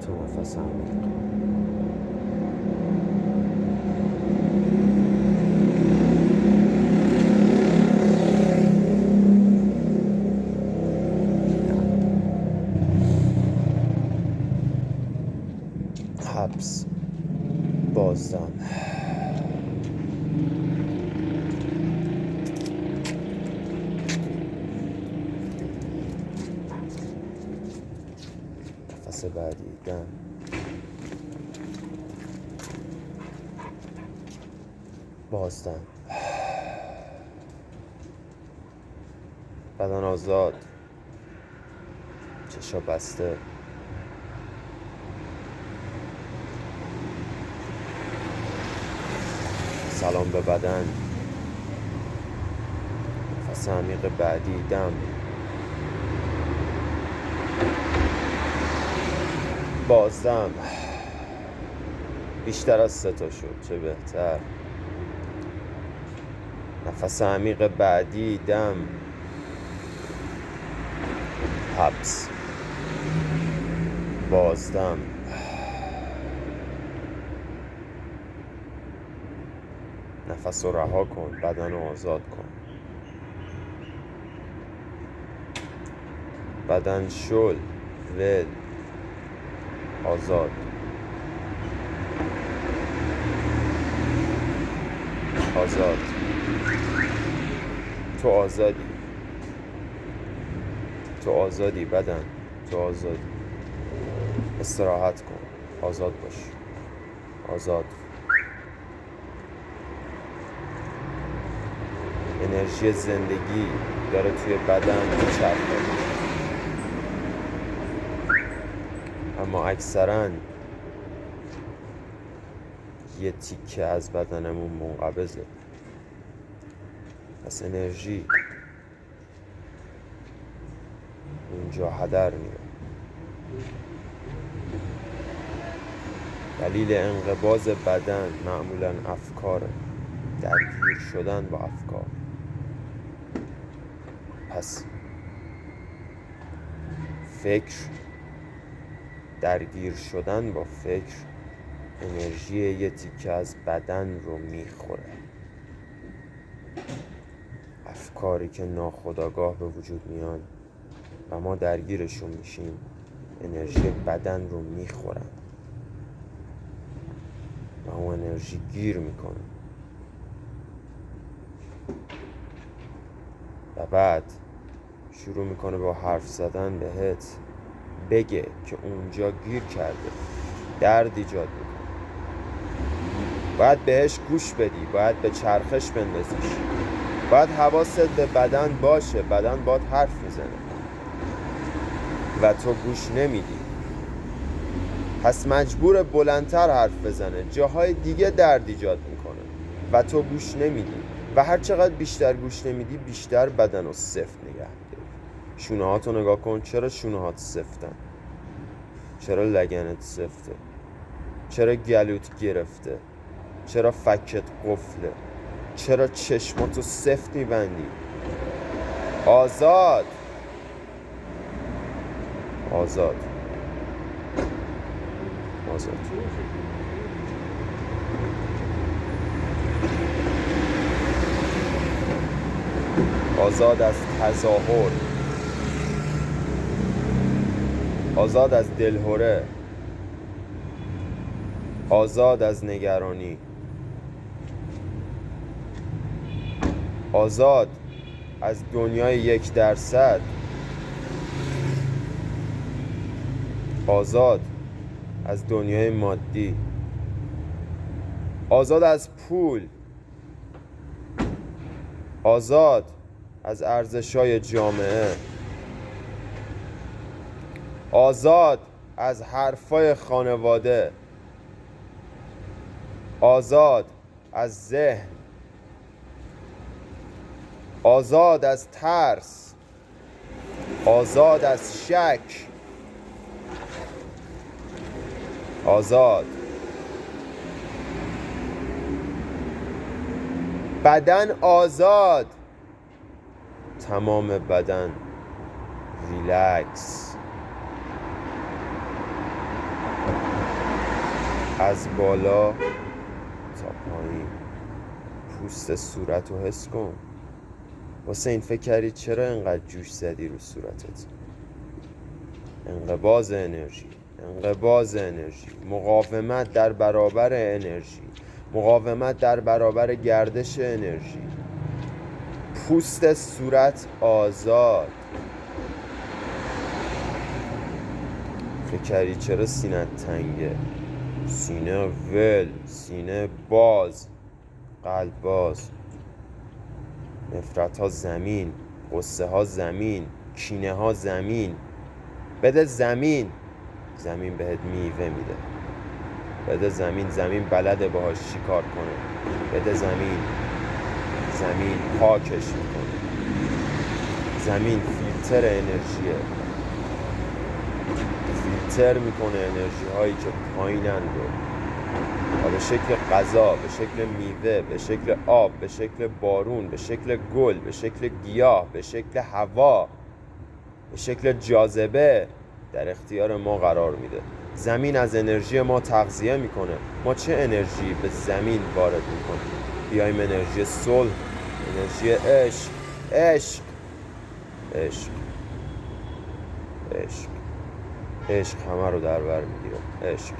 تو نفس عمیق. حبس، بازدم. نفس بعدی، دم. بازدم. بدن آزاد، چشا بسته. سلام به بدن. نفس عمیق بعدی، دم. بازدم. بیشتر از 3 تا شد، چه بهتر. نفس عمیق بعدی، دم. حبس، بازدم. نفس رو رها کن، بدن رو آزاد کن. بدن شل، ول، آزاد. آزاد. تو آزادی. تو آزادی بدن. تو آزادی. استراحت کن. آزاد باش. آزاد. انرژی زندگی داره توی بدن میچرخه، اما اکثرا یه تیکه از بدنمون منقبضه. پس انرژی اونجا هدر میره. دلیل انقباض بدن معمولا افکاره، درگیر شدن با افکار. پس فکر، درگیر شدن با فکر انرژی یه تیکه از بدن رو میخوره. افکاری که ناخودآگاه به وجود میان و ما درگیرشون میشیم انرژی بدن رو میخورن و اون انرژی گیر میکنه و بعد شروع میکنه با حرف زدن بهت بگه که اونجا گیر کرده، درد ایجاد میکنه. باید بهش گوش بدی، باید به چرخش بندازیش، باید حواست به بدن باشه. بدن باید حرف میزنه و تو گوش نمیدی. پس مجبور بلندتر حرف بزنه، جاهای دیگه درد ایجاد میکنه و تو گوش نمیدی. و هر چقدر بیشتر گوش نمیدی بیشتر بدن رو سفت نگه میداری. شونه هاتو نگاه کن، چرا شونه هات سفتن؟ چرا لگنت سفته؟ چرا گلوت گرفته؟ چرا فکت قفله؟ چرا چشماتو سفت میبندی؟ آزاد. آزاد. آزاد. آزاد از تظاهر، آزاد از دلهره، آزاد از نگرانی، آزاد از دنیای 1%، آزاد از دنیای مادی، آزاد از پول، آزاد از ارزش‌های جامعه، آزاد از حرفای خانواده، آزاد از ذهن، آزاد از ترس، آزاد از شک، آزاد. بدن آزاد، تمام بدن ریلکس. از بالا تا پایین پوست صورت رو حس کن. واسه این فکر کردی چرا انقدر جوش زدی رو صورتت؟ انقباض انرژی، انقباض انرژی، مقاومت در برابر انرژی، مقاومت در برابر گردش انرژی. پوست صورت آزاد. فکر کردی چرا سینه تنگه؟ سینه ول، سینه باز، قلب باز. نفرت ها زمین، غصه ها زمین، کینه ها زمین. بده زمین، زمین بهت میوه میده. بده زمین، زمین بلده باهاش چیکار کنه. بده زمین، زمین پاکش میکنه. زمین فیلتر انرژیه، فیلتر میکنه انرژی هایی که پایینن رو و به شکل غذا، به شکل میوه، به شکل آب، به شکل بارون، به شکل گل، به شکل گیاه، به شکل هوا، به شکل جاذبه در اختیار ما قرار میده. زمین از انرژی ما تغذیه میکنه. ما چه انرژی به زمین وارد میکنیم؟ بیایم انرژی صلح، انرژی عشق، عشق، عشق، عشق، عشق همه رو در بر میگیره. عشق،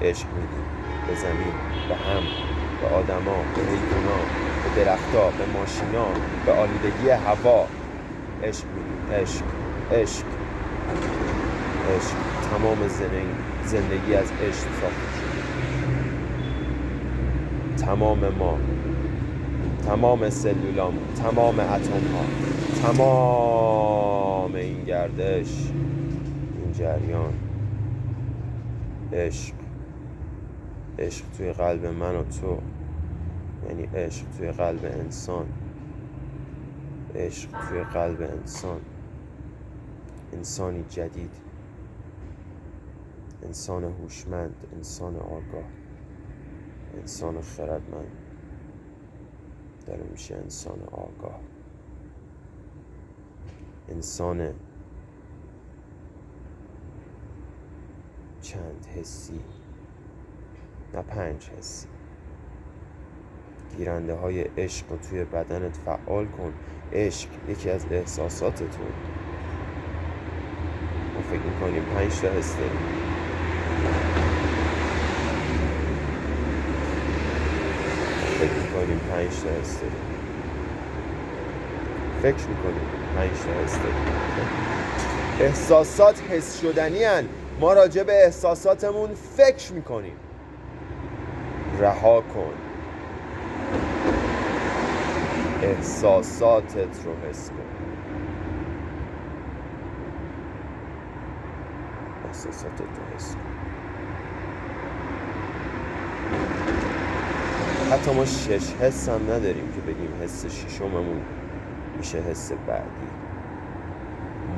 عشق میدیم به زمین، به هم، به آدما، به حیوونا، به درختا، به ماشینا، به آلودگی هوا. عشق میدیم. عشق، عشق، عشق. تمام زندگی از عشق ساخته شده. تمام ما، تمام سلولامون، تمام اتم ها، تمام این گردش، این جریان. عشق، عشق توی قلب من و تو، یعنی عشق توی قلب انسان. عشق توی قلب انسان، انسانی جدید، انسان هوشمند، انسان آگاه، انسان خردمند داره میشه انسان آگاه، انسان چند حسی، نه 5 حسی. گیرنده های عشق رو توی بدنت فعال کن. عشق یکی از احساسات تو. ما فکر میکنیم 5 تا حس داریم. فکر میکنیم 5 تا حس داریم. فکر میکنیم 5 تا حس داریم. احساسات حس شدنی هن. ما راجع به احساساتمون فکر میکنیم. رها کن، احساساتت رو حس کن. احساساتت رو حس کن. حتی ما 6 حس هم نداریم که بگیم حس ششممون میشه حس بعدی.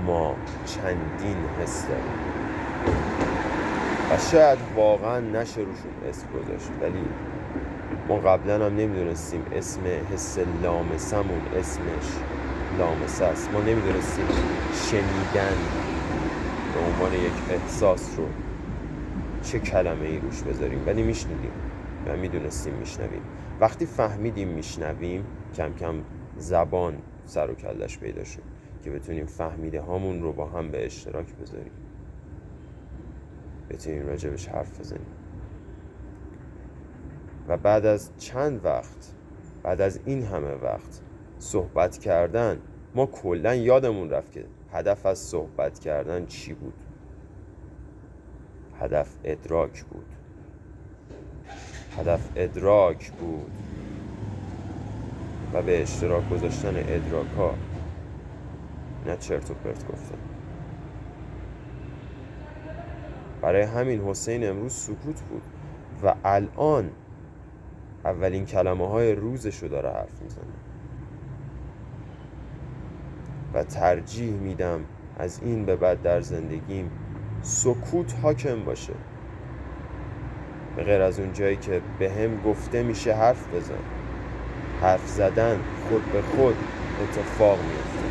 ما چندین حس داریم و شاید واقعا نشه روشون اسم گذاشت، ولی ما قبلا هم نمیدونستیم اسم حس لامسمون اسمش لامسه است. ما نمیدونستیم شنیدن به عنوان یک احساس رو چه کلمه ای روش بذاریم، ولی میشنیدیم و میدونستیم میشنویم. وقتی فهمیدیم میشنویم، کم کم زبان سر و کلش پیدا شد که بتونیم فهمیده هامون رو با هم به اشتراک بذاریم، بتونیم راجبش حرف بزنیم. و بعد از چند وقت، بعد از این همه وقت صحبت کردن، ما کلا یادمون رفت که هدف از صحبت کردن چی بود. هدف ادراک بود. هدف ادراک بود و به اشتراک گذاشتن ادراک ها، نه چرت و پرت گفتن. برای همین حسین امروز سکوت بود و الان اولین کلمه های روزشو داره حرف میزنه و ترجیح میدم از این به بعد در زندگیم سکوت حاکم باشه، به غیر از اون جایی که به هم گفته میشه حرف بزن. حرف زدن خود به خود اتفاق میفته.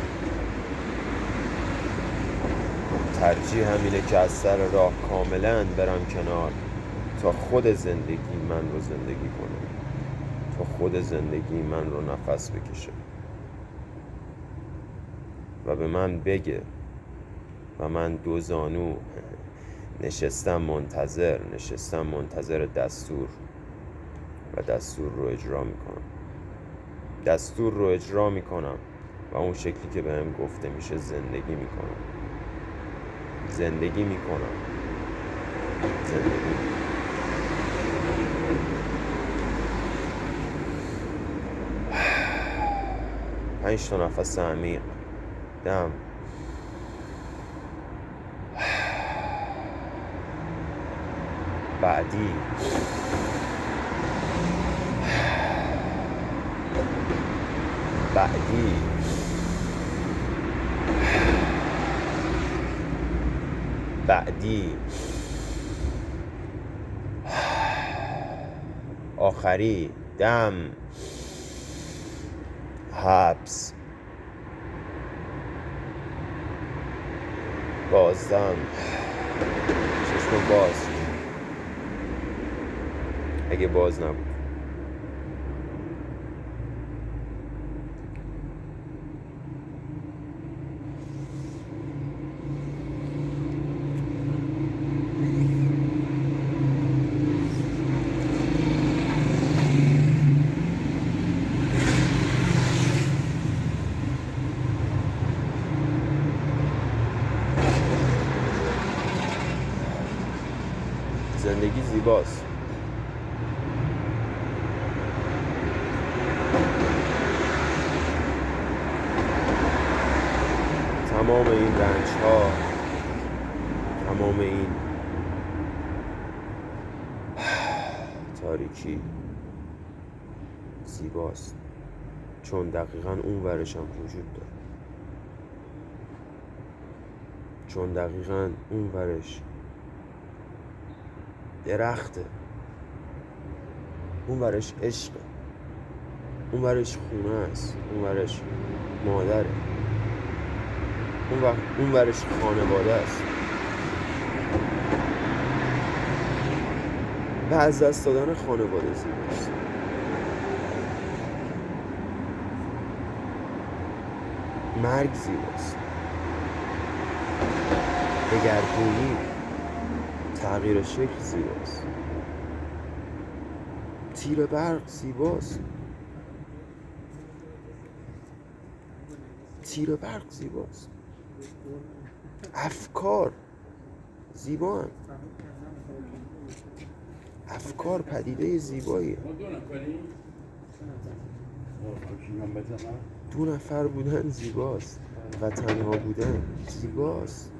ترجیح همینه که از سر راه کاملا برم کنار تا خود زندگی من رو زندگی کنه، تا خود زندگی من رو نفس بکشه و به من بگه و من دو زانو نشستم منتظر دستور و دستور رو اجرا میکنم و اون شکلی که بهم گفته میشه زندگی میکنم. زندگی 5 تا نفس عمیق. دم. بعدی. آخری. دم. حبس. بازدم. چشم باز اگه باز نبود. زندگی زیباست. تمام این رنج ها، تمام این تاریکی زیباست، چون دقیقاً اون ورش هم وجود داره، چون دقیقاً اون ورش درخته، اون ورش عشقه، اون ورش خونه است، اون ورش مادره، اون ورش خانواده است. و از دست دادن خانواده زیباست. مرگ زیباست. دگرگونی، تغییر شکل زیباست. تیر برق زیباست. تیر برق زیباست. افکار زیبا، افکار پدیده زیباییه. 2 نفر بودن زیباست و تنها بودن زیباست.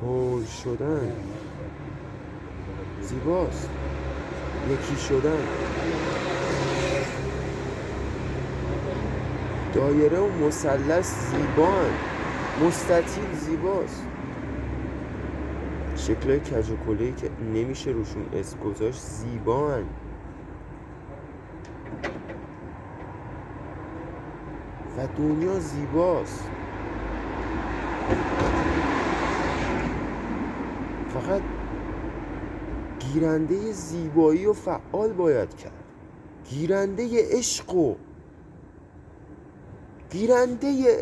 هول شدن زیباست. یکی شدن. دایره و مثلث زیبان، مستطیل زیباست. شکل کج و کله‌ای که نمیشه روشون اسم گذاشت زیبان. و دنیا زیباست. فقط گیرنده زیبایی و فعال باید کرد. گیرنده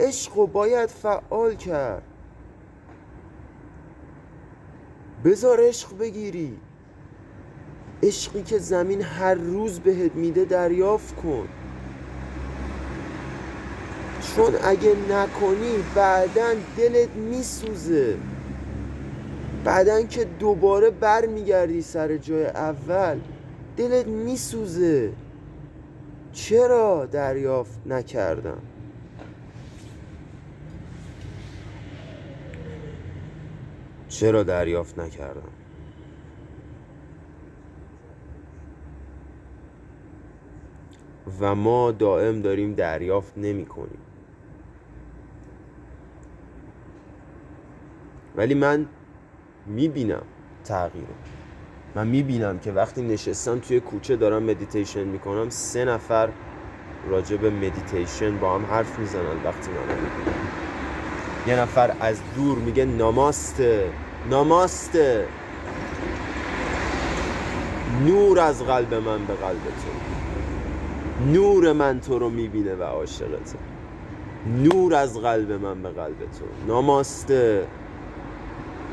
عشق باید فعال کرد. بذار عشق بگیری. عشقی که زمین هر روز بهت میده دریافت کن، چون اگه نکنی بعدن دلت میسوزه. بعدن که دوباره بر میگردی سر جای اول دلت میسوزه. چرا دریافت نکردم؟ چرا دریافت نکردم؟ و ما دائم داریم دریافت نمی کنیم. ولی من میبینم تغییر. من میبینم که وقتی نشستم توی کوچه دارم مدیتیشن میکنم 3 نفر راجع به مدیتیشن با هم حرف میزنن. وقتی من میبینم یه نفر از دور میگه ناماسته، ناماسته. نور از قلب من به قلب تو. نور من تو رو میبینه و عاشقته. نور از قلب من به قلب تو. ناماسته.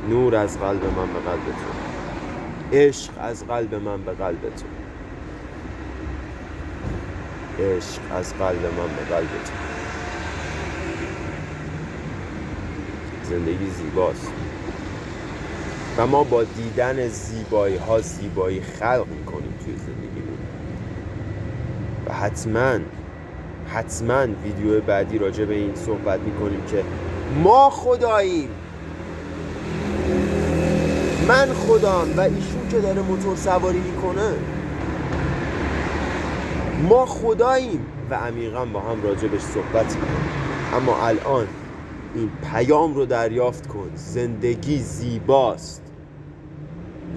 نور از قلب من به قلب تو. عشق از قلب من به قلب تو. عشق از قلب من به قلب تو. زندگی زیباست و ما با دیدن زیبایی ها زیبایی خلق میکنیم توی زندگیمون. و حتما ویدیو بعدی راجع به این صحبت میکنیم که ما خداییم، من خدام و ایشون که داره موتور سواری میکنه. ما خداییم و عمیقا با هم راجبش صحبت میکنیم. اما الان این پیام رو دریافت کن: زندگی زیباست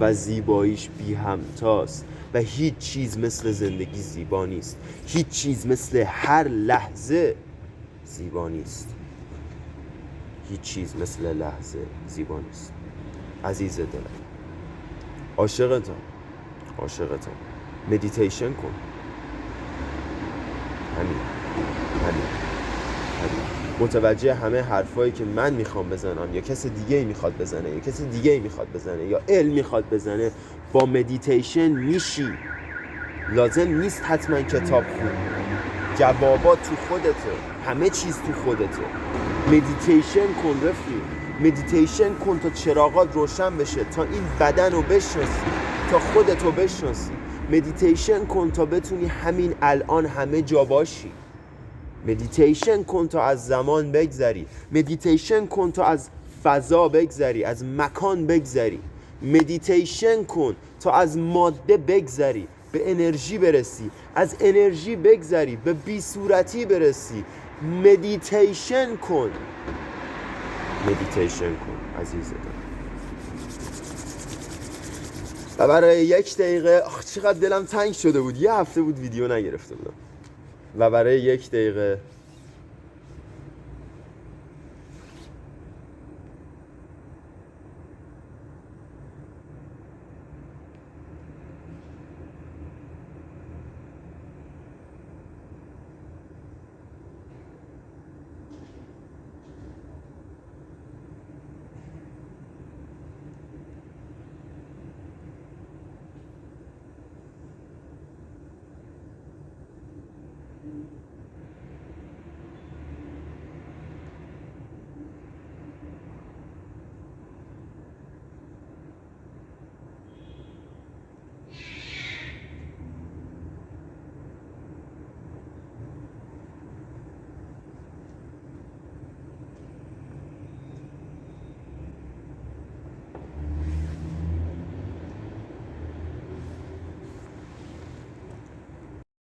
و زیباییش بی همتاست و هیچ چیز مثل زندگی زیبا نیست. هیچ چیز مثل هر لحظه زیبا نیست. هیچ چیز مثل لحظه زیبا نیست. عزیز دلم، عاشقتم. مدیتیشن کن. همین. متوجه همه حرفایی که من میخوام بزنم یا کسی دیگه میخواد بزنه یا کسی دیگه میخواد بزنه یا علم میخواد بزنه، با مدیتیشن میشی. لازم نیست حتما کتاب خون. جوابات تو خودته. همه چیز تو خودته. مدیتیشن کن رفیق. مدیتیشن کن تا چراغات روشن بشه، تا این بدن رو بشناسی، تا خودتو بشناسی. مدیتیشن کن تا بتونی همین الان همه جا باشی. مدیتیشن کن تا از زمان بگذری. مدیتیشن کن تا از فضا بگذری، از مکان بگذری. مدیتیشن کن تا از ماده بگذری، به انرژی برسی. از انرژی بگذری، به بی صورتی برسی. مدیتیشن کن عزیزم. و برای 1 دقیقه چقدر دلم تنگ شده بود، 1 هفته بود ویدیو نگرفته بودم و برای 1 دقیقه